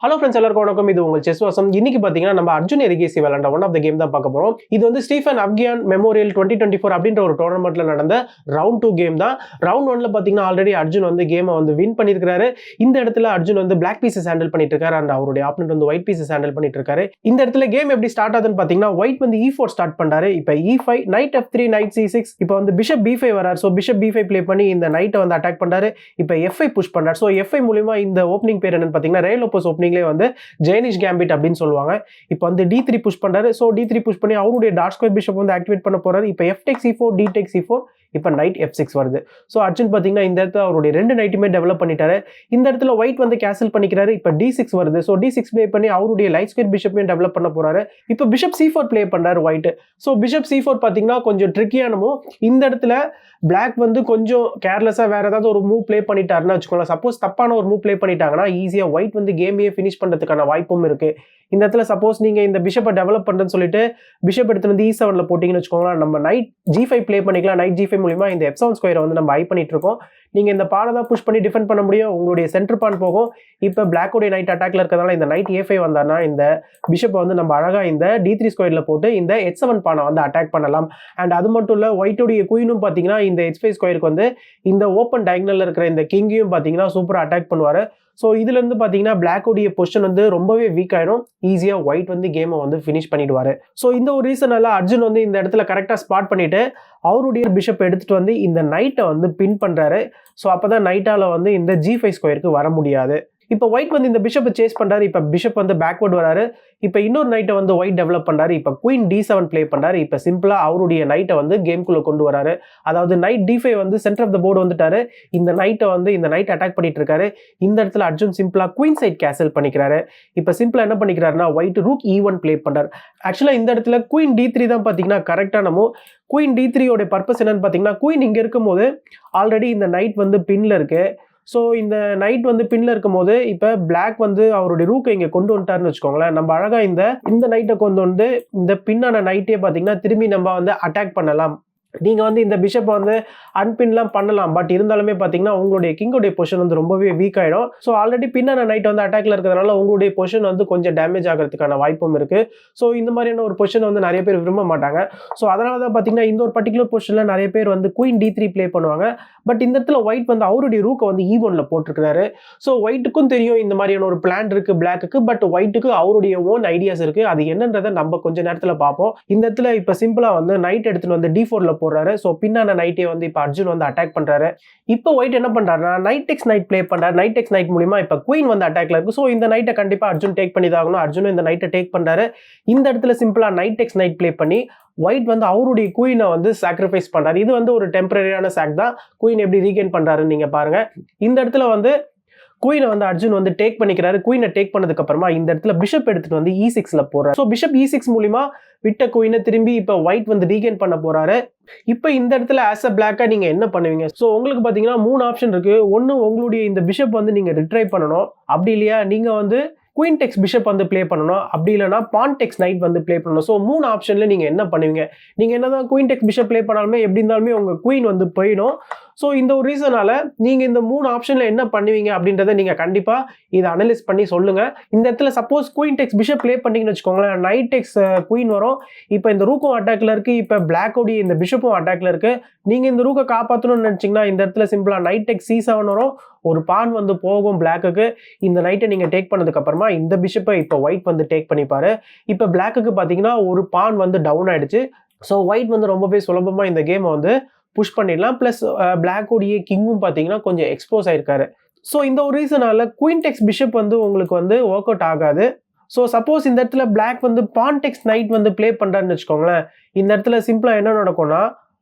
Hello friends, எல்லாருக்கும் வணக்கம். இது உங்கள் செஸ் வாசம். இன்னைக்கு பார்த்தீங்கன்னா நம்ம அர்ஜுன் எரிகேசி விளையாண்ட ஒன் ஆஃப் த கேம் தான் பார்க்க போறோம். இது வந்து ஸ்டீஃபன் அப்கியான் மெமோரியல் 2024 அப்படின்ற ஒரு டோர்னமெண்ட்ல நடந்த ரவுண்ட் 2 கேம் தான். ரவுண்ட் 1ல பார்த்தீங்கன்னா ஆல்ரெடி அர்ஜுன் வந்து கேமை வந்து வின் பண்ணியிருக்காரு. இந்த இடத்துல அர்ஜுன் வந்து பிளாக் பீசஸ் ஹேண்டில் பண்ணிட்டு இருக்காரு அண்ட் அவருடைய ஆப்பனண்ட் வந்து ஒயிட் பீசஸ் ஹேண்டில் பண்ணிட்டு இருக்காரு. இந்த இடத்துல கேம் எப்படி ஸ்டார்ட் ஆகுதுன்னு பார்த்தீங்கன்னா ஒயிட் வந்து E4 ஸ்டார்ட் பண்றாரு. இப்போ E5 night F3 night C6. இப்போ வந்து பிஷப் B5 வராரு. ஸோ பிஷப் B5 ப்ளே பண்ணி இந்த நைட்டை வந்து அட்டாக் பண்றாரு. இப்போ F5 புஷ் பண்றாரு. ஸோ F5 மூலமா இந்த ஓப்பனிங் பேர் என்னன்னு பார்த்தீங்கன்னா ரே லோபஸ் ஓப்பனிங்லேயே வந்து ஜெயனிஷ் கேம்பிட் அப்படின்னு சொல்லுவாங்க. இப்போ வந்து D3 புஷ் பண்றாரு. ஸோ D3 புஷ் பண்ணி அவருடைய டார்க் ஸ்கொயர் பிஷப் வந்து ஆக்டிவேட் பண்ண போறாரு. இப்போ F take C4 D take C4. இப்போ நைட் F6 வருது. ஸோ அர்ஜுன் பார்த்தீங்கன்னா இந்த இடத்துல அவருடைய ரெண்டு நைட்டுமே டெவலப் பண்ணிட்டாரு. இந்த இடத்துல ஒயிட் வந்து கேன்சல் பண்ணிக்கிறாரு. இப்போ D6 வருது. ஸோ D6 ப்ளே பண்ணி அவருடைய லைட் ஸ்கொயர் பிஷப்பையும் டெவலப் பண்ண போறாரு. இப்போ பிஷப் C4 ப்ளே பண்றாரு ஒயிட். ஸோ பிஷப் C4 பார்த்தீங்கன்னா கொஞ்சம் ட்ரிக்கியான மூவ். இந்த இடத்துல பிளாக் வந்து கொஞ்சம் கேர்லெஸ்ஸாக வேற ஏதாவது ஒரு மூவ் ப்ளே பண்ணிட்டாருன்னு வச்சுக்கோங்களேன். சப்போஸ் தப்பான ஒரு மூவ் ப்ளே பண்ணிட்டாங்கன்னா ஈஸியாக ஒயிட் வந்து கேமையே ஃபினிஷ் பண்ணுறதுக்கான வாய்ப்பும் இருக்கு. இந்த இடத்துல சப்போஸ் நீங்க இந்த பிஷப்பை டெவலப் பண்ணுறேன்னு சொல்லிட்டு பிஷப் எடுத்து வந்து E7ல போட்டிங்கன்னு வச்சுக்கோங்களேன், நம்ம நைட் G5 ப்ளே பண்ணிக்கலாம். நைட் G5 மூலியமா இந்த F7 ஸ்கொயரை வந்து நம்ம ஐ பண்ணிட்டு இருக்கோம். நீங்க இந்த பானை தான் புஷ் பண்ணி டிஃபெண்ட் பண்ண முடியும். உங்களுடைய சென்டர் பான் போகும். இப்போ பிளாக்கோடைய நைட் அட்டாக்ல இருக்கிறதால இந்த நைட் A5 வந்தாருன்னா இந்த பிஷப்பை வந்து நம்ம அழகா இந்த D3 ஸ்கொயர்ல போட்டு இந்த H7 பானை வந்து அட்டாக் பண்ணலாம். அண்ட் அது மட்டும் இல்ல ஒயிட்டோடைய குயினும் பார்த்தீங்கன்னா இந்த H5 ஸ்கொயருக்கு வந்து இந்த ஓப்பன் டயகனல்ல இருக்கிற இந்த கிங்கையும் பார்த்தீங்கன்னா சூப்பரா அட்டாக் பண்ணுவாரு. ஸோ இதுல இருந்து பார்த்தீங்கன்னா பிளாக்கோடைய பொசிஷன் வந்து ரொம்பவே வீக் ஆயிடும். ஈஸியா ஒயிட் வந்து கேமை வந்து ஃபினிஷ் பண்ணிடுவாரு. ஸோ இந்த ஒரு ரீசனால அர்ஜுன் வந்து இந்த இடத்துல கரெக்டா ஸ்பாட் பண்ணிட்டு அவருடைய பிஷப் எடுத்துட்டு வந்து இந்த நைட்டை வந்து பின் பண்றாரு. ஸோ அப்பதான் நைட்டால வந்து இந்த G5 ஸ்கொயருக்கு வர முடியாது. இப்போ ஒயிட் வந்து இந்த பிஷப்பை சேஸ் பண்றாரு. இப்போ பிஷப் வந்து பேக்வர்ட் வராரு. இப்போ இன்னொரு நைட்டை வந்து ஒயிட் டெவலப் பண்றாரு. இப்போ குயின் D7 ப்ளே பண்றாரு. இப்போ சிம்பிளா அவருடைய நைட்டை வந்து கேம்குள்ள கொண்டு வராரு. அதாவது நைட் D5 வந்து சென்டர் ஆஃப் த போர்டு வந்துட்டாரு. இந்த நைட்டை வந்து இந்த நைட் அட்டாக் பண்ணிட்டு இருக்காரு. இந்த இடத்துல அர்ஜுன் சிம்பிளா குயின் சைட் கேசல் பண்ணிக்கிறாரு. இப்போ சிம்பிளா என்ன பண்ணிக்கிறாருன்னா ஒயிட் ரூக் E1 ப்ளே பண்றாரு. ஆக்சுவலா இந்த இடத்துல குயின் D3 தான் பாத்தீங்கன்னா கரெக்டான மூவ். குயின் D3 ஓட பர்பஸ் என்னன்னு பாத்தீங்கன்னா குயின் இங்க இருக்கும்போது ஆல்ரெடி இந்த நைட் வந்து பின்ல இருக்கு. ஸோ இந்த நைட் வந்து பின்ல இருக்கும் போது இப்போ பிளாக் வந்து அவருடைய ரூக்கை இங்கே கொண்டு வந்துட்டாருன்னு வச்சுக்கோங்களேன், நம்ம அழகா இந்த நைட்டை கொண்டு வந்து இந்த பின்னான நைட்டே பார்த்தீங்கன்னா திரும்பி நம்ம வந்து அட்டாக் பண்ணலாம். நீங்க வந்து இந்த பிஷப்பை வந்து அன்பின்லாம் பண்ணலாம். பட் இருந்தாலுமே பார்த்தீங்கன்னா உங்களுடைய கிங்கோடைய பொசிஷன் வந்து ரொம்பவே வீக் ஆயிடும். ஸோ ஆல்ரெடி பின்னான நைட் வந்து அட்டாக்ல இருக்கிறதுனால உங்களுடைய பொசிஷன் வந்து கொஞ்சம் டேமேஜ் ஆகிறதுக்கான வாய்ப்பும் இருக்கு. ஸோ இந்த மாதிரியான ஒரு பொசிஷன் வந்து நிறைய பேர் விரும்ப மாட்டாங்க. ஸோ அதனால தான் பார்த்தீங்கன்னா இந்த ஒரு பர்டிகுலர் பொசிஷன்ல நிறைய பேர் வந்து குயின் D3 ப்ளே பண்ணுவாங்க. பட் இந்த இடத்துல ஒயிட் வந்து அவருடைய ரூக்கை வந்து E1ல போட்டிருக்கிறாரு. ஸோ ஒயிட்டுக்கும் தெரியும் இந்த மாதிரியான ஒரு பிளான் இருக்கு பிளாக்குக்கு. பட் ஒயிட்டுக்கு அவருடைய ஓன் ஐடியாஸ் இருக்கு. அது என்னன்றதை நம்ம கொஞ்ச நேரத்தில் பார்ப்போம். இந்த இடத்துல இப்போ சிம்பிளா வந்து நைட் எடுத்துட்டு வந்து D4ல போடுறாரு. ஸோ பின்னான நைட்டே வந்து இப்போ அர்ஜுன் வந்து அட்டாக் பண்றாரு. இப்போ ஒயிட் என்ன பண்றாருன்னா நைட் டெக்ஸ் நைட் ப்ளே பண்றாரு. நைட் டெக்ஸ் நைட் மூலியமா இப்போ குயின் வந்து அட்டாக்ல இருக்கு. ஸோ இந்த நைட்டை கண்டிப்பா அர்ஜுன் டேக் பண்ணி தான் ஆகணும். அர்ஜுன் இந்த நைட்டை டேக் பண்றாரு. இந்த இடத்துல சிம்பிளா நைட் டெக்ஸ் நைட் ப்ளே பண்ணி ஒயிட் வந்து அவருடைய குயினை வந்து சாக்ரிஃபைஸ் பண்றாரு. இது வந்து ஒரு டெம்பரரியான சாக் தான். குயின் எப்படி ரீகெயின் பண்றாருன்னு நீங்க பாருங்க. இந்த இடத்துல வந்து குயினை வந்து அர்ஜுன் வந்து டேக் பண்ணிக்கிறாரு. குயினை டேக் பண்ணதுக்கு அப்புறமா இந்த இடத்துல பிஷப் எடுத்துட்டு வந்து E6ல போறாரு. ஸோ பிஷப் E6 மூலியமா விட்ட குயினை திரும்பி இப்போ ஒயிட் வந்து ரீகெயின் பண்ண போறாரு. இப்போ இந்த இடத்துல ஆஸ் அ பிளாக்கா நீங்க என்ன பண்ணுவீங்க? ஸோ உங்களுக்கு பாத்தீங்கன்னா 3 ஆப்ஷன் இருக்கு. ஒன்னு உங்களுடைய இந்த பிஷப் வந்து நீங்க ரிட்ரை பண்ணணும். அப்படி இல்லையா நீங்க வந்து குயின் டெக்ஸ் பிஷப் வந்து ப்ளே பண்ணணும். அப்படி இல்லைனா பான் டெக்ஸ் நைட் வந்து ப்ளே பண்ணணும். ஸோ 3 ஆப்ஷன்ல நீங்க என்ன பண்ணுவீங்க? நீங்க என்னதான் குயின் டெக்ஸ் பிஷப் ப்ளே பண்ணாலுமே எப்படி இருந்தாலுமே உங்க குயின் வந்து போயிடும். ஸோ இந்த ஒரு ரீசனால நீங்க இந்த 3 ஆப்ஷன்ல என்ன பண்ணுவீங்க அப்படின்றத நீங்க கண்டிப்பா இதை அனலைஸ் பண்ணி சொல்லுங்க. இந்த இடத்துல suppose queen takes bishop play பண்ணிங்கன்னு வச்சுக்கோங்களேன், நைட் டெக்ஸ் குயின் வரும். இப்போ இந்த ரூக்கும் அட்டாக்ல இருக்கு. இப்போ பிளாக்கோடைய இந்த பிஷப்பும் அட்டாக்ல இருக்கு. நீங்க இந்த ரூக்கை காப்பாற்றணும்னு நினைச்சீங்கன்னா இந்த இடத்துல சிம்பிளா நைட் டெக்ஸ் C7 வரும். ஒரு பான் வந்து போகும் பிளாக்குக்கு. இந்த நைட்டை நீங்க டேக் பண்ணதுக்கு அப்புறமா இந்த பிஷப்பை இப்போ ஒயிட் வந்து டேக் பண்ணிப்பாரு. இப்போ பிளாக்குக்கு பாத்தீங்கன்னா ஒரு பான் வந்து டவுன் ஆயிடுச்சு. ஸோ ஒயிட் வந்து ரொம்பவே சுலபமா இந்த கேமை வந்து புஷ் பண்ணிடலாம். பிளஸ் பிளாக்கோடைய கிங்கும் பார்த்தீங்கன்னா கொஞ்சம் எக்ஸ்போஸ் ஆயிருக்காரு. ஸோ இந்த ஒரு ரீசனால குயின் டெக்ஸ் பிஷப் வந்து உங்களுக்கு வந்து ஒர்க் அவுட் ஆகாது. ஸோ சப்போஸ் இந்த இடத்துல பிளாக் வந்து பான் டெக்ஸ் நைட் வந்து ப்ளே பண்றாருன்னு வச்சுக்கோங்களேன், இந்த இடத்துல சிம்பிளா என்ன நடக்கும்னா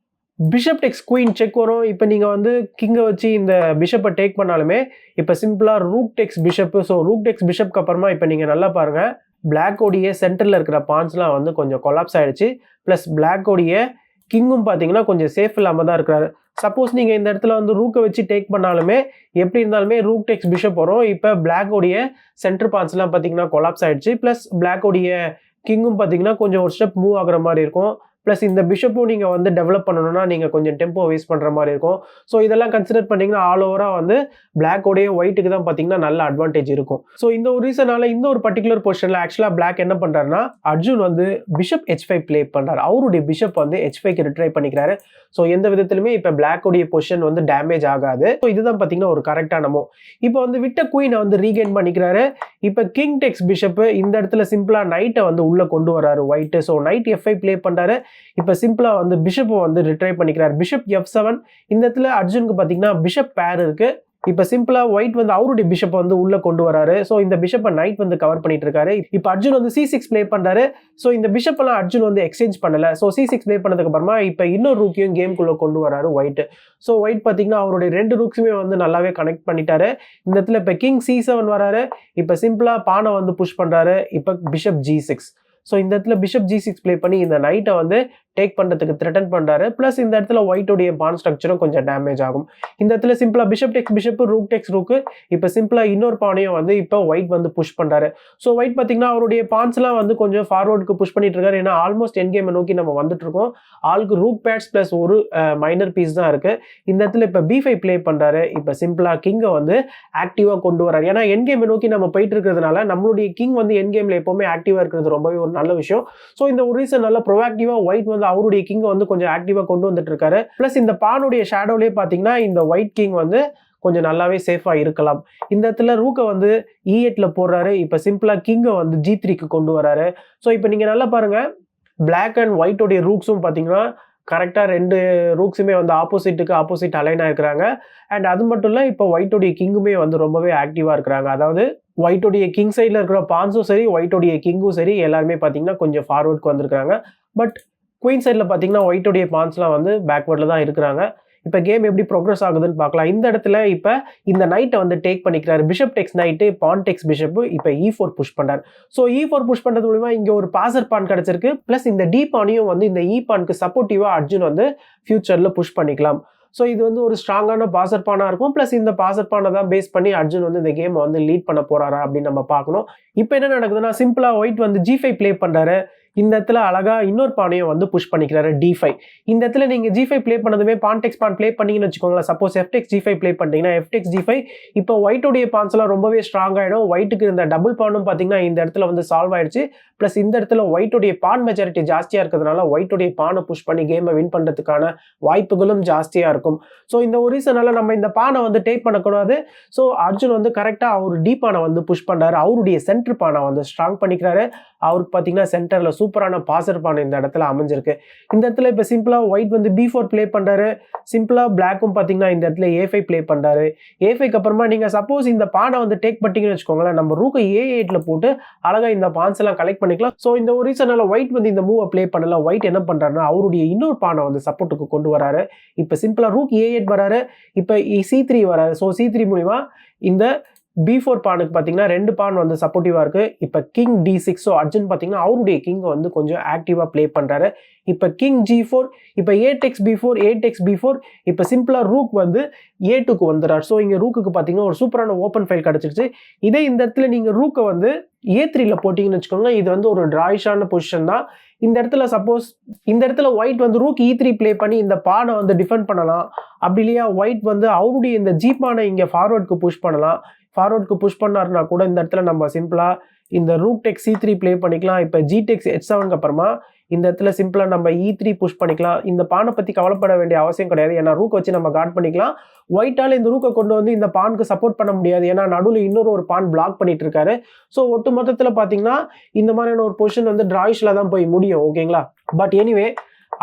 பிஷப் டெக்ஸ் குயின் செக் வரும். இப்போ நீங்க வந்து கிங்கை வச்சு இந்த பிஷப்பை டேக் பண்ணாலுமே இப்போ சிம்பிளா rook takes bishop. So rook takes பிஷப்க்கு அப்புறமா இப்போ நீங்க நல்லா பாருங்க, பிளாக்கோடைய சென்டர்ல இருக்கிற பான்ஸ்லாம் வந்து கொஞ்சம் கொலாப்ஸ் ஆயிடுச்சு. பிளஸ் பிளாக்கோடைய கிங்கும் பார்த்தீங்கன்னா கொஞ்சம் சேஃப் இல்லாமல் தான் இருக்கிறாரு. சப்போஸ் நீங்கள் இந்த இடத்துல வந்து ரூக்கை வச்சு டேக் பண்ணாலுமே எப்படி இருந்தாலுமே ரூக் டெக்ஸ் பிஷப் வரும். இப்போ பிளாக்கோடைய சென்டர் பான்ஸ்லாம் பார்த்தீங்கன்னா கொலாப்ஸ் ஆயிடுச்சு. ப்ளஸ் பிளாக்கோடைய கிங்கும் பார்த்தீங்கன்னா கொஞ்சம் ஒரு ஸ்டெப் மூவ் ஆகுற மாதிரி இருக்கும். ப்ளஸ் இந்த பிஷப்பும் நீங்கள் வந்து டெவலப் பண்ணணும்னா நீங்கள் கொஞ்சம் டெம்போ வேஸ்ட் பண்ணுற மாதிரி இருக்கும். ஸோ இதெல்லாம் கன்சிடர் பண்ணிங்கன்னா ஆல் ஓவராக வந்து பிளாக்கோடைய ஒயிட்டுக்கு தான் பார்த்தீங்கன்னா நல்ல அட்வான்டேஜ் இருக்கும். ஸோ இந்த ஒரு ரீசனால இந்த ஒரு பர்டிகுலர் பொசிஷனில் ஆக்சுவலாக பிளாக் என்ன பண்ணுறாருன்னா அர்ஜுன் வந்து பிஷப் h5 ப்ளே பண்ணுறாரு. அவருடைய பிஷப் வந்து h5க்கு ரிட்ரை பண்ணிக்கிறாரு. ஸோ எந்த விதத்திலுமே இப்போ பிளாக்கோடைய பொசிஷன் வந்து டேமேஜ் ஆகாது. ஸோ இதுதான் பார்த்தீங்கன்னா ஒரு கரெக்டான மூவ். இப்போ வந்து விட்ட குயினை வந்து ரீகெயின் பண்ணிக்கிறாரு. இப்போ கிங் டெக்ஸ் பிஷப் இந்த இடத்துல சிம்பிளாக நைட்டை வந்து உள்ளே கொண்டு வராரு white. So night f5 play பண்ணுறாரு. இப்போ சிம்பிளாக வந்து பிஷப்பை வந்து ரிட்ரை பண்ணிக்கிறார். பிஷப் f7 இந்த இடத்துல அர்ஜுனுக்கு பார்த்தீங்கன்னா பிஷப் பேர் இருக்கு. இப்போ சிம்பிளாக ஒயிட் வந்து அவருடைய பிஷப்பை வந்து உள்ளே கொண்டு வராரு. ஸோ இந்த பிஷப்பை நைட் வந்து கவர் பண்ணிட்டு இருக்காரு. இப்போ அர்ஜுன் வந்து c6 ப்ளே பண்ணுறாரு. ஸோ இந்த பிஷப்பெல்லாம் அர்ஜுன் வந்து எக்ஸ்சேஞ்ச் பண்ணல. ஸோ c6 ப்ளே பண்ணதுக்கு அப்புறமா இப்போ இன்னொரு ரூக்கையும் கேம்குள்ளே கொண்டு வராரு ஒயிட். ஸோ ஒயிட் பார்த்தீங்கன்னா அவருடைய 2 ரூக்ஸுமே வந்து நல்லாவே கனெக்ட் பண்ணிட்டாரு. இந்த இடத்துல இப்போ கிங் c7 வராரு. இப்போ சிம்பிளாக பானை வந்து புஷ் பண்ணுறாரு. இப்போ பிஷப் g6. ஸோ இந்த இடத்துல பிஷப் g6 ப்ளே பண்ணி இந்த நைட்டை வந்து டேக் பண்ணுறதுக்கு த்ரெட்டன் பண்ணுறாரு. ப்ளஸ் இந்த இடத்துல ஒயிட்டோடைய பான் ஸ்ட்ரக்சரும் கொஞ்சம் டேமேஜ் ஆகும். இந்த இடத்துல சிம்பிளாக பிஷப் டெக்ஸ் பிஷப் ரூக் டெக்ஸ் ரூக்கு. இப்போ சிம்பிளாக இன்னொரு பானையும் வந்து இப்போ ஒயிட் வந்து புஷ் பண்ணுறாரு. ஸோ ஒயிட் பார்த்தீங்கன்னா அவருடைய பான்ஸ்லாம் வந்து கொஞ்சம் ஃபார்வர்டுக்கு புஷ் பண்ணிட்டு இருக்காரு. ஏன்னா ஆல்மோஸ்ட் என் கேமை நோக்கி நம்ம வந்துட்டு இருக்கோம். ஆளுக்கு ரூக் பேட்ஸ் ப்ளஸ் ஒரு மைனர் பீஸ் தான் இருக்கு. இந்த இடத்துல இப்போ b5 ப்ளே பண்ணுறாரு. இப்போ சிம்பிளாக கிங்கை வந்து ஆக்டிவாக கொண்டு வராரு. ஏன்னா என் கேமை நோக்கி நம்ம போயிட்டு இருக்கிறதுனால நம்மளுடைய கிங் வந்து என் கேமில் எப்போவுமே ஆக்டிவாக இருக்கிறது ரொம்பவே ஒரு நல்ல விஷயம். ஸோ இந்த ஒரு ரீசன் நல்லா ப்ரோஆக்டிவாக ஒயிட் வந்து அவருடைய கிங்கை வந்து கொஞ்சம் ஆக்டிவாக கொண்டு வந்துட்டு இருக்காரு. ப்ளஸ் இந்த பானுடைய ஷேடோலேயே பார்த்தீங்கன்னா இந்த ஒயிட் கிங் வந்து கொஞ்சம் நல்லாவே சேஃபாக இருக்கலாம். இந்த இடத்துல ரூக்கை வந்து e8ல போடுறாரு. இப்போ சிம்பிளாக கிங்கை வந்து g3க்கு கொண்டு வராரு. ஸோ இப்போ நீங்கள் நல்லா பாருங்க பிளாக் அண்ட் ஒயிட்டோடைய ரூக்ஸும் பார்த்தீங்கன்னா கரெக்டாக 2 ரூக்ஸுமே வந்து ஆப்போசிட் அலைனாக இருக்கிறாங்க. அண்ட் அது மட்டும் இல்லை இப்போ ஒயிட்டோடைய கிங்குமே வந்து ரொம்பவே ஆக்டிவாக இருக்கிறாங்க. அதாவது ஒயிட்டோடைய கிங் சைடில் இருக்கிற பான்ஸும் சரி ஒயிட்டோடைய கிங்கும் சரி எல்லாருமே பார்த்தீங்கன்னா கொஞ்சம் ஃபார்வர்டுக்கு வந்திருக்காங்க. பட் குயின் சைடில் பார்த்தீங்கன்னா ஒயிட்டோடைய பான்ஸ்லாம் வந்து பேக்வர்டில் தான் இருக்கிறாங்க. இப்போ கேம் எப்படி ப்ரோக்ரஸ் ஆகுதுன்னு பார்க்கலாம். இந்த இடத்துல இப்போ இந்த நைட்டை வந்து டேக் பண்ணிக்கிறாரு. பிஷப் டெக்ஸ் நைட்டு பான் டெக்ஸ் பிஷப்பு இப்போ e4 புஷ் பண்ணுறாரு. ஸோ e4 புஷ் பண்ணுறது மூலிமா இங்கே ஒரு பாசர் பான் கிடச்சிருக்கு. ப்ளஸ் இந்த டி பானையும் வந்து இந்த இ பானுக்கு சப்போர்ட்டிவாக அர்ஜுன் வந்து ஃபியூச்சரில் புஷ் பண்ணிக்கலாம். ஸோ இது வந்து ஒரு ஸ்ட்ராங்கான பாசர் பானாக இருக்கும். ப்ளஸ் இந்த பாசர் பானை தான் பேஸ் பண்ணி அர்ஜுன் வந்து இந்த கேமை வந்து லீட் பண்ண போறாரா அப்படின்னு நம்ம பார்க்கணும். இப்போ என்ன நடக்குதுன்னா சிம்பிளாக ஒயிட் வந்து g5 ப்ளே பண்ணுறாரு. இந்த இடத்துல அழகா இன்னொரு பானையும் வந்து புஷ் பண்ணிக்கிறாரு d5. இந்த இடத்துல நீங்க g5 ப்ளே பண்ணதுமே பான் டெக்ஸ் பான் ப்ளே பண்ணீங்கன்னு வச்சுக்கோங்களேன். சப்போஸ் f-டெக்ஸ் g5 ப்ளே பண்ணிட்டீங்கன்னா f-டெக்ஸ் g5 இப்போ ஒயிட்டோடைய பான்ஸ் எல்லாம் ரொம்பவே ஸ்ட்ராங் ஆயிடும். ஒயிட்டுக்கு இந்த டபுள் பானும் பார்த்தீங்கன்னா இந்த இடத்துல வந்து சால்வ் ஆயிடுச்சு. ப்ளஸ் இந்த இடத்துல ஒயிட்டோடைய பான் மெஜாரிட்டி ஜாஸ்தியா இருக்கிறதுனால ஒயிட்டோடைய பானை புஷ் பண்ணி கேமை வின் பண்றதுக்கான வாய்ப்புகளும் ஜாஸ்தியா இருக்கும். ஸோ இந்த ஒரு ரீசனால நம்ம இந்த பானை வந்து டேக் பண்ணக்கூடாது. ஸோ அர்ஜுன் வந்து கரெக்டா அவர் டி பானை வந்து புஷ் பண்றாரு. அவருடைய சென்டர் பானை வந்து ஸ்ட்ராங் பண்ணிக்கிறாரு. அவருக்கு பார்த்தீங்கன்னா சென்டர்ல சூப்பரான பாசர் பானை இந்த இடத்துல அமைஞ்சிருக்கு. இந்த இடத்துல இப்போ சிம்பிளா ஒயிட் வந்து b4 ப்ளே பண்றாரு. சிம்பிளா பிளாக்கும் பார்த்தீங்கன்னா இந்த இடத்துல a5 ப்ளே பண்றாரு. a5க்கு அப்புறமா நீங்க சப்போஸ் இந்த பானை வந்து டேக் பண்ணிட்டீங்கன்னு வச்சுக்கோங்களேன். நம்ம ரூக்கை a8ல போட்டு அழகா இந்த பான்ஸ் எல்லாம் கலெக்ட் பண்ணிக்கலாம். ஸோ இந்த ஒரு ரீசனால ஒயிட் வந்து இந்த மூவை ப்ளே பண்ணல. ஒயிட் என்ன பண்றாருன்னா அவருடைய இன்னொரு பானை வந்து சப்போர்ட்டுக்கு கொண்டு வராரு. இப்போ சிம்பிளா ரூக் a8 வராரு. இப்போ c3 வராரு. ஸோ c3 மூலியமா இந்த b4 பானுக்கு பார்த்தீங்கன்னா 2 பான் வந்து சப்போர்ட்டிவா இருக்கு. இப்போ கிங் d6. ஸோ அர்ஜுன் பார்த்தீங்கன்னா அவருடைய கிங் வந்து கொஞ்சம் ஆக்டிவா ப்ளே பண்றாரு. இப்போ கிங் g4. இப்போ a-டெக்ஸ் b4 a-டெக்ஸ் b4. இப்போ சிம்பிளா ரூக் வந்து a2க்கு வந்துறாரு. ஸோ இங்க ரூக்குக்கு பார்த்தீங்கன்னா ஒரு சூப்பரான ஓப்பன் ஃபைல் கிடைச்சிருச்சு. இதே இந்த இடத்துல நீங்க ரூக்கை வந்து a3ல போட்டீங்கன்னு வச்சுக்கோங்க. இது வந்து ஒரு டிராயிஷான பொசிஷன் தான். இந்த இடத்துல சப்போஸ் இந்த இடத்துல ஒயிட் வந்து ரூக் e3 ப்ளே பண்ணி இந்த பானை வந்து டிஃபெண்ட் பண்ணலாம். அப்படி இல்லையா ஒயிட் வந்து அவருடைய இந்த ஜி பானை இங்க ஃபார்வர்டுக்கு புஷ் பண்ணலாம். ஃபார்வர்டுக்கு புஷ் பண்ணாருன்னா கூட இந்த இடத்துல நம்ம சிம்பிளா இந்த ரூக் டெக்ஸ் c3 ப்ளே பண்ணிக்கலாம். இப்போ g-டெக்ஸ் h7க்கு அப்புறமா இந்த இடத்துல சிம்பிளா நம்ம e3 புஷ் பண்ணிக்கலாம். இந்த பானை பத்தி கவலைப்பட வேண்டிய அவசியம் கிடையாது. ஏன்னா ரூக் வச்சு நம்ம கார்ட் பண்ணிக்கலாம். ஒயிட்டால இந்த ரூக்கை கொண்டு வந்து இந்த பானுக்கு சப்போர்ட் பண்ண முடியாது. ஏன்னா நடுவில் இன்னொரு ஒரு பான் பிளாக் பண்ணிட்டு இருக்காரு. ஸோ ஒட்டு மொத்தத்துல பாத்தீங்கன்னா இந்த மாதிரியான ஒரு பொசிஷன் வந்து டிராயிஷ்ல தான் போய் முடியும். ஓகேங்களா? பட் எனிவே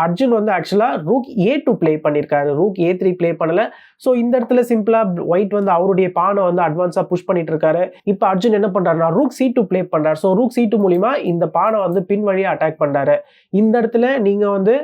அர்ஜுன் வந்து ஆக்சுவலா ரூக் a2 ப்ளே பண்ணியிருக்காரு. ரூக் a3 ப்ளே பண்ணல. ஸோ இந்த இடத்துல சிம்பிளா ஒயிட் வந்து அவருடைய பானை வந்து அட்வான்ஸா புஷ் பண்ணிட்டு இருக்காரு. இப்போ அர்ஜுன் என்ன பண்றாருன்னா ரூக் c2 ப்ளே பண்றாரு. ஸோ ரூக் c2 மூலியமா இந்த பானை வந்து பின் வழியா அட்டாக் பண்றாரு. இந்த இடத்துல நீங்க வந்து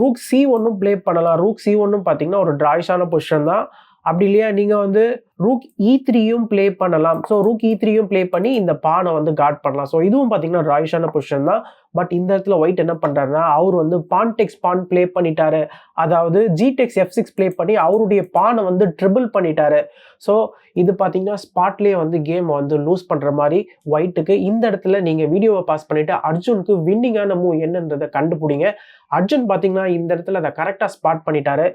ரூக் c1 ப்ளே பண்ணலாம். ரூக் c1 பார்த்தீங்கன்னா ஒரு டிராயிஷான பொசிஷன் தான். அப்படி இல்லையா நீங்க வந்து ரூக் E3யும் ப்ளே பண்ணலாம். ஸோ ரூக் E3யும் ப்ளே பண்ணி இந்த பானை வந்து கார்ட் பண்ணலாம். ஸோ இதுவும் பார்த்தீங்கன்னா ராயிஷான பொசிஷன் தான். பட் இந்த இடத்துல ஒயிட் என்ன பண்றாருன்னா, அவர் வந்து பான் டெக்ஸ் பான் ப்ளே பண்ணிட்டாரு. அதாவது ஜிடெக்ஸ் F6 ப்ளே பண்ணி அவருடைய பானை வந்து ட்ரிபிள் பண்ணிட்டாரு. ஸோ இது பார்த்தீங்கன்னா ஸ்பாட்லேயே வந்து கேம் வந்து லூஸ் பண்ற மாதிரி ஒயிட்டுக்கு. இந்த இடத்துல நீங்க வீடியோவை பாஸ் பண்ணிட்டு அர்ஜுனுக்கு வின்னிங்கான மூவ் என்னன்றதை கண்டுபிடிங்க. அர்ஜுன் பார்த்தீங்கன்னா இந்த இடத்துல அதை கரெக்டாக ஸ்பாட் பண்ணிட்டாரு.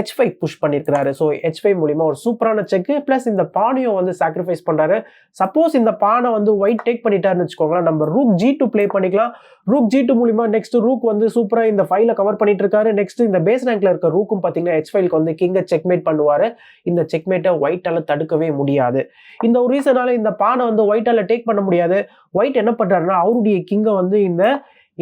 H5 புஷ் பண்ணியிருக்கிறாரு. ஸோ H5 மூலியமா ஒரு சூப்பரான செக்கு ப்ளஸ் இந்த பானையும் வந்து சாக்ரிஃபைஸ் பண்றாரு. சப்போஸ் இந்த பானை வந்து ஒயிட் டேக் பண்ணிட்டாருன்னு வச்சுக்கோங்களேன், நம்ம ரூக் G2 ப்ளே பண்ணிக்கலாம். ரூக் G2 மூலியமா நெக்ஸ்ட் ரூக் வந்து சூப்பரா இந்த ஃபைல கவர் பண்ணிட்டு இருக்காரு. நெக்ஸ்ட் இந்த பேஸ் ரேங்க்ல இருக்க ரூக்கும் பார்த்தீங்கன்னா H5க்கு வந்து கிங்கை செக்மேட் பண்ணுவாரு. இந்த செக்மேட்டை ஒயிட்டால தடுக்கவே முடியாது. இந்த ஒரு ரீசனால இந்த பானை வந்து ஒயிட்டால டேக் பண்ண முடியாது. ஒயிட் என்ன பண்றாருன்னா அவருடைய கிங்கை வந்து இந்த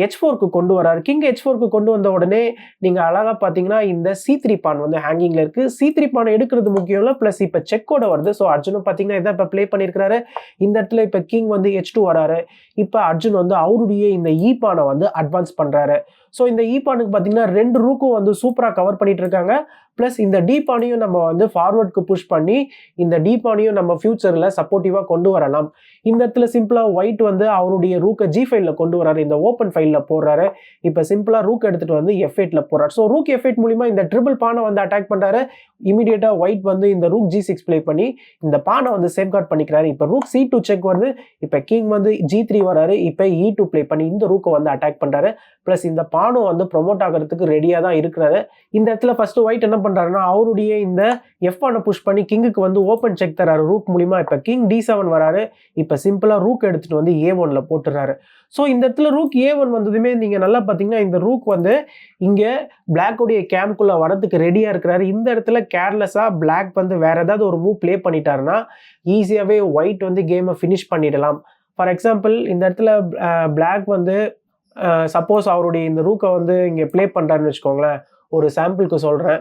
H4க்கு கொண்டு வராரு. கிங் H4க்கு கொண்டு வந்த உடனே நீங்க அழகா பாத்தீங்கன்னா இந்த C3 பான் வந்து ஹேங்கிங்ல இருக்கு. C3 பானை எடுக்கிறது முக்கியம் இல்ல, பிளஸ் இப்ப செக்கோட வருது. ஸோ அர்ஜுனும் பாத்தீங்கன்னா இதான் இப்ப பிளே பண்ணிருக்காரு. இந்த இடத்துல இப்ப கிங் வந்து H2 வராரு. இப்ப அர்ஜுன் வந்து அவருடைய இந்த E பானை வந்து அட்வான்ஸ் பண்றாரு. ஸோ இந்த E பானுக்கு பாத்தீங்கன்னா 2 ரூக்கும் வந்து சூப்பரா கவர் பண்ணிட்டு இருக்காங்க. பிளஸ் இந்த D பானையும் நம்ம வந்து ஃபார்வர்டுக்கு புஷ் பண்ணி இந்த D பானையும் நம்ம ஃபியூச்சர்ல சப்போர்ட்டிவா கொண்டு வரலாம். இந்த இடத்துல சிம்பிளா ஒயிட் வந்து அவருடைய ரூக்கை G5ல கொண்டு வராரு. இந்த ஓப்பன் ஃபைல்ல போடுறாரு. இப்ப சிம்பிளா ரூக் எடுத்துட்டு வந்து F8ல போறாரு. ஸோ ரூக் F8 மூலியமா இந்த ட்ரிபிள் பானை வந்து அட்டாக் பண்றாரு. இமீடியட்டா ஒயிட் வந்து இந்த ரூக் G6 பிளே பண்ணி இந்த பானை வந்து சேஃப்கார்ட் பண்ணிக்கிறாரு. இப்ப ரூக் C2 செக் வருது. இப்ப கிங் வந்து G3 வராரு. இப்ப E2 பிளே பண்ணி இந்த ரூக்கை வந்து அட்டாக் பண்றாரு. பிளஸ் இந்த பானும் வந்து ப்ரொமோட் ஆகிறதுக்கு ரெடியா தான் இருக்கிறாரு. இந்த இடத்துல ஃபர்ஸ்ட் ஒயிட் என்ன பண்றாருன்னா அவருடைய இந்த F1 புஷ் பண்ணி கிங்குக்கு வந்து ஓப்பன் செக் தராரு ரூக் மூலியமா. இப்ப கிங் D7 வராரு. இப்ப சிம்பிளா ரூக் எடுத்துட்டு வந்து A1ல போட்டுறாரு. ஸோ இந்த இடத்துல ரூக் A1 வந்ததுமே நீங்க நல்லா பாத்தீங்கன்னா இந்த ரூக் வந்து இங்க பிளாக்குடைய கேம்குள்ள வரதுக்கு ரெடியா இருக்கிறாரு. இந்த இடத்துல கேர்லெஸ்ஸா பிளாக் வந்து வேற ஏதாவது ஒரு மூவ் பிளே பண்ணிட்டாருன்னா ஈஸியாவே ஒயிட் வந்து கேமை ஃபினிஷ் பண்ணிடலாம். ஃபார் எக்ஸாம்பிள் இந்த இடத்துல பிளாக் வந்து சப்போஸ் அவருடைய இந்த ரூக்கை வந்து இங்க பிளே பண்றாருன்னு வச்சுக்கோங்களேன். ஒரு சாம்பிளுக்கு சொல்றேன்.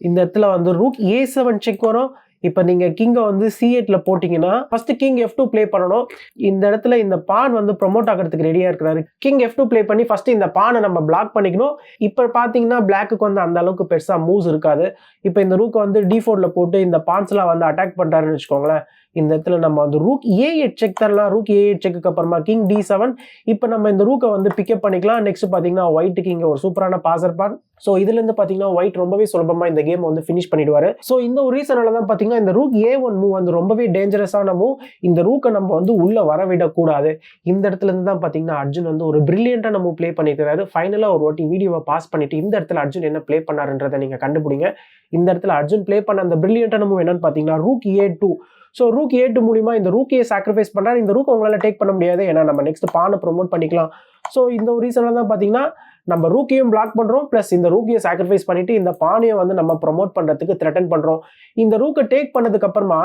இந்த இடத்துல வந்து ரூக் A7 செக் வரும். இப்ப நீங்க கிங்கை வந்து C8ல போட்டீங்கன்னா ஃபர்ஸ்ட் கிங் F2 பிளே பண்ணணும். இந்த இடத்துல இந்த பான் வந்து ப்ரொமோட் ஆகிறதுக்கு ரெடியா இருக்கிறாரு. கிங் F2 பிளே பண்ணி ஃபர்ஸ்ட் இந்த பானை நம்ம பிளாக் பண்ணிக்கணும். இப்ப பாத்தீங்கன்னா பிளாக்கு வந்து அந்த அளவுக்கு பெருசா மூவ்ஸ் இருக்காது. இப்ப இந்த ரூக்கை வந்து D4ல போட்டு இந்த பான்ஸ்லாம் வந்து அட்டாக் பண்றாருன்னு வச்சுக்கோங்களேன். இந்த இடத்துல நம்ம வந்து ரூக் A8 செக் தரலாம். ரூக் A8 செக்கு அப்புறமா கிங் D7. இப்போ நம்ம இந்த ரூக்கை வந்து பிக்கப் பண்ணிக்கலாம். நெக்ஸ்ட் பாத்தீங்கன்னா ஒயிட்டுக்கு இங்க ஒரு சூப்பரான பாசர் பான். ஸோ இதுல இருந்து பாத்தீங்கன்னா ஒயிட் ரொம்பவே சுலபமா இந்த கேம் வந்து ஃபினிஷ் பண்ணிடுவாரு. ஸோ இந்த ஒரு ரீசனால தான் பாத்தீங்கன்னா இந்த ரூக் A1 மூவ் வந்து ரொம்பவே டேஞ்சரஸான மூவ். இந்த ரூக்கை நம்ம வந்து உள்ள வரவிடக்கூடாது. இந்த இடத்துல இருந்து தான் பாத்தீங்கன்னா அர்ஜுன் வந்து ஒரு பிரில்லியன்டான மூவ் பிளே பண்ணிக்கிறாரு. ஃபைனலா ஒரு வாட்டி வீடியோவை பாஸ் பண்ணிட்டு இந்த இடத்துல அர்ஜுன் என்ன பிளே பண்ணாருன்றதை நீங்க கண்டுபிடிங்க. இந்த இடத்துல அர்ஜுன் பிளே பண்ண அந்த பிரில்லியன்டான மூவ் என்னன்னு பாத்தீங்கன்னா rook A2. So rook A2 மூலியமா இந்த ரூக்கையை சாக்ரிஃபைஸ் பண்றாரு. இந்த ரூக் உங்களால டேக் பண்ண முடியாது. ஏன்னா நம்ம நெக்ஸ்ட் பானை ப்ரொமோட் பண்ணிக்கலாம். ஸோ இந்த ஒரு ரீசனால தான் பாத்தீங்கன்னா நம்ம ரூக்கையும் பிளாக் பண்றோம். பிளஸ் இந்த ரூக்கையை சாக்ரிஃபைஸ் பண்ணிட்டு இந்த பானையை வந்து நம்ம ப்ரொமோட் பண்றதுக்கு த்ரெட்டன் பண்றோம். இந்த ரூக்கை டேக் பண்ணதுக்கு அப்புறமா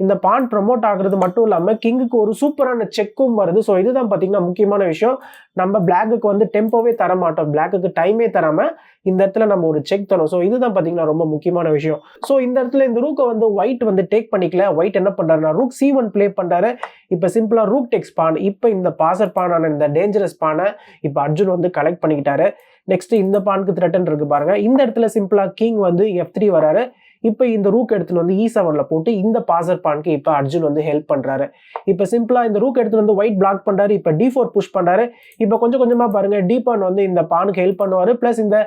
இந்த பான் ப்ரொமோட் ஆகுறது மட்டும் இல்லாம கிங்குக்கு ஒரு சூப்பரான செக்கும் வருது. ஸோ இதுதான் பாத்தீங்கன்னா முக்கியமான விஷயம். நம்ம பிளாக்குக்கு வந்து டெம்போவே தர மாட்டோம். பிளாக்குக்கு டைமே தராம இந்த இடத்துல நம்ம ஒரு செக் தரோம். ஸோ இதுதான் பாத்தீங்கன்னா ரொம்ப முக்கியமான விஷயம். ஸோ இந்த இடத்துல இந்த ரூக்கை வந்து ஒயிட் வந்து டேக் பண்ணிக்கல. ஒயிட் என்ன பண்றாருன்னா ரூக் C1 பிளே பண்றாரு. இப்ப சிம்பிளா ரூக் டெக்ஸ் பான். இப்ப இந்த பாசர் பானான இந்த டேஞ்சரஸ் பானை இப்ப அர்ஜுன் வந்து கலெக்ட் பண்ணிக்கிட்டாரு. நெக்ஸ்ட் இந்த பானுக்கு த்ரெட்டன் இருக்கு பாருங்க. இந்த இடத்துல சிம்பிளா கிங் வந்து F3 வராரு. இப்ப இந்த ரூக் எடுத்துட்டு வந்து E7ல போட்டு இந்த பாசர் பானுக்கு இப்ப அர்ஜுன் வந்து ஹெல்ப் பண்றாரு. இப்ப சிம்பிளா இந்த ரூக் எடுத்துட்டு வந்து ஒயிட் பிளாக் பண்றாரு. இப்ப D4 புஷ் பண்றாரு. இப்ப கொஞ்சம் கொஞ்சமா பாருங்க D பான் வந்து இந்த பானுக்கு ஹெல்ப் பண்ணுவாரு. பிளஸ் இந்த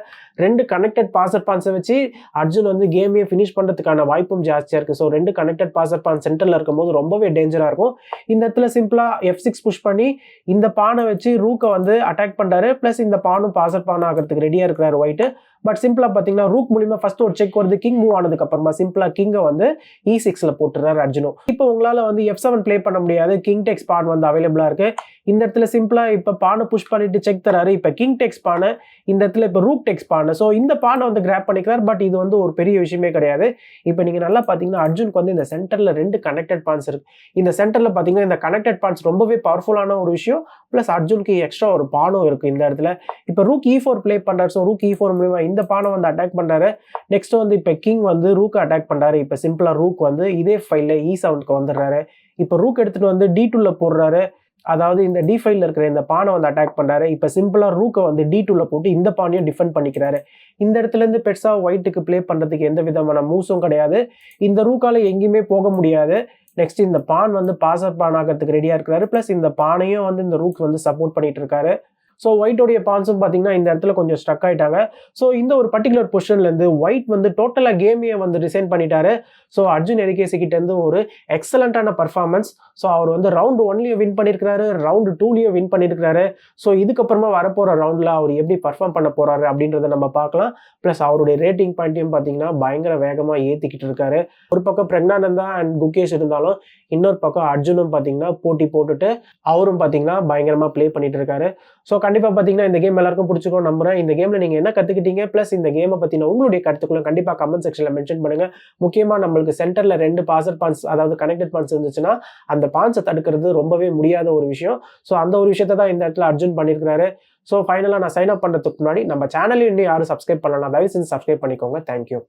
2 கனெக்டட் பாசர் பான்ஸை வச்சு அர்ஜுன் வந்து கேமையை ஃபினிஷ் பண்றதுக்கான வாய்ப்பும் ஜாஸ்தியா இருக்கு. ஸோ 2 கனெக்டட் பாசர் பான் சென்டர்ல இருக்கும் போது ரொம்பவே டேஞ்சரா இருக்கும். இந்த இடத்துல சிம்பிளா F6 புஷ் பண்ணி இந்த பானை வச்சு ரூக்கை வந்து அட்டாக் பண்றாரு. பிளஸ் இந்த பானும் பாசர் பான் ஆகிறதுக்கு ரெடியா இருக்கிறாரு ஒயிட். பட் சிம்பிளா பாத்தீங்கன்னா ரூக் மூலியமா ஃபர்ஸ்ட் ஒரு செக் வருது. கிங் மூவ் ஆனதுக்கு அப்புறமா சிம்பிளா கிங்கை வந்து E6ல போட்டுறாரு அர்ஜுனும். இப்போ உங்களால வந்து F7 பிளே பண்ண முடியாது. கிங் டெக்ஸ் பான் வந்து அவைலபிளா இருக்கு. இந்த இடத்துல சிம்பிளா இப்ப பானை புஷ் பண்ணிட்டு செக் தராரு. இப்ப கிங் டெக்ஸ் பானை. இந்த இடத்துல இப்ப ரூக் டெக்ஸ் பானை. ஸோ இந்த பானை வந்து கிராப் பண்ணிக்கிறார். பட் இது வந்து ஒரு பெரிய விஷயமே கிடையாது. இப்ப நீங்க நல்லா பாத்தீங்கன்னா அர்ஜுனுக்கு வந்து இந்த சென்டர்ல 2 கனெக்டட் பான்ஸ் இருக்கு. இந்த சென்டர்ல பாத்தீங்கன்னா இந்த கனெக்டட் பான்ஸ் ரொம்பவே பவர்ஃபுல்லான ஒரு விஷயம். பிளஸ் அர்ஜுனுக்கு எக்ஸ்ட்ரா ஒரு பானும் இருக்கு இந்த இடத்துல. இப்ப ரூக் E4 பிளே பண்றாரு. ஸோ ரூக் E4 மூலமா இந்த பானை வந்து அட்டாக் பண்றாரு. நெக்ஸ்ட் வந்து இப்ப கிங் வந்து ரூக் அட்டாக் பண்றாரு. இப்ப சிம்பிளா ரூக் வந்து இதே ஃபைல்ல E7க்கு வந்துடுறாரு. இப்ப ரூக் எடுத்துட்டு வந்து D2ல போடுறாரு. அதாவது இந்த D5ல இருக்கிற இந்த பானை வந்து அட்டாக் பண்றாரு. இப்ப சிம்பிளா ரூக்க வந்து D2ல போட்டு இந்த பானையும் டிஃபெண்ட் பண்ணிக்கிறாரு. இந்த இடத்துல இருந்து பெருசா ஒயிட்டுக்கு ப்ளே பண்றதுக்கு எந்த விதமான மூவ்ஸும் கிடையாது. இந்த ரூக்கால எங்கேயுமே போக முடியாது. நெக்ஸ்ட் இந்த பான் வந்து பாசர் பான் ஆகிறதுக்கு ரெடியா இருக்கிறாரு. பிளஸ் இந்த பானையும் வந்து இந்த ரூக் வந்து சப்போர்ட் பண்ணிட்டு இருக்காரு. ஸோ ஒயிட்டோடைய பான்ஸும் பார்த்தீங்கன்னா இந்த இடத்துல கொஞ்சம் ஸ்ட்ரக் ஆயிட்டாங்க. ஸோ இந்த ஒரு பர்டிகுலர் பொசிஷன்லேருந்து ஒயிட் வந்து டோட்டலாக கேமையை வந்து ரிசைன் பண்ணிட்டாரு. ஸோ அர்ஜுன் எரிகேசி கிட்டேருந்து ஒரு எக்ஸலண்ட்டான பர்ஃபார்மன்ஸ். ஸோ அவர் வந்து ரவுண்ட் 1லையும் வின் பண்ணியிருக்கிறாரு, ரவுண்ட் 2லையும் வின் பண்ணியிருக்கிறாரு. ஸோ இதுக்கப்புறமா வரப்போகிற ரவுண்டில் அவர் எப்படி பர்ஃபார்ம் பண்ண போகிறாரு அப்படின்றத நம்ம பார்க்கலாம். ப்ளஸ் அவருடைய ரேட்டிங் பாயிண்ட்டையும் பார்த்தீங்கன்னா பயங்கர வேகமாக ஏற்றிக்கிட்டு இருக்காரு. ஒரு பக்கம் பிரக்னானந்தா அண்ட் குகேஷ் இருந்தாலும் இன்னொரு பக்கம் அர்ஜுனும் பார்த்தீங்கன்னா போட்டி போட்டுட்டு அவரும் பார்த்தீங்கன்னா பயங்கரமாக ப்ளே பண்ணிட்டு இருக்காரு. ஸோ கண்டிப்பாக பார்த்தீங்கன்னா இந்த கேம் எல்லாருக்கும் பிடிச்சிக்கும் நம்புறேன். இந்த கேமில் நீங்கள் என்ன கற்றுக்கிட்டீங்க, ப்ளஸ் இந்த கேமை பற்றின உங்களுடைய கருத்துக்களும் கண்டிப்பாக கமெண்ட் செக்ஷனில் மென்ஷன் பண்ணுங்கள். முக்கியமாக நம்மளுக்கு சென்டரில் 2 பாசர் பான்ஸ், அதாவது கனெக்டட் பான்ஸ் இருந்துச்சுன்னா அந்த பான்ஸை தடுக்கிறது ரொம்பவே முடியாத ஒரு விஷயம். ஸோ அந்த ஒரு விஷயத்தை தான் இந்த இடத்துல அர்ஜுன் பண்ணியிருக்கிறாரு. ஸோ ஃபைனலாக நான் சைன் அப் பண்ணுறதுக்கு முன்னாடி நம்ம சேனலையும் இன்னும் யாரும் சப்ஸ்கிரைப் பண்ணலாம், தயவு செஞ்சு சப்ஸ்கிரைப் பண்ணிக்கோங்க. தேங்க்யூ.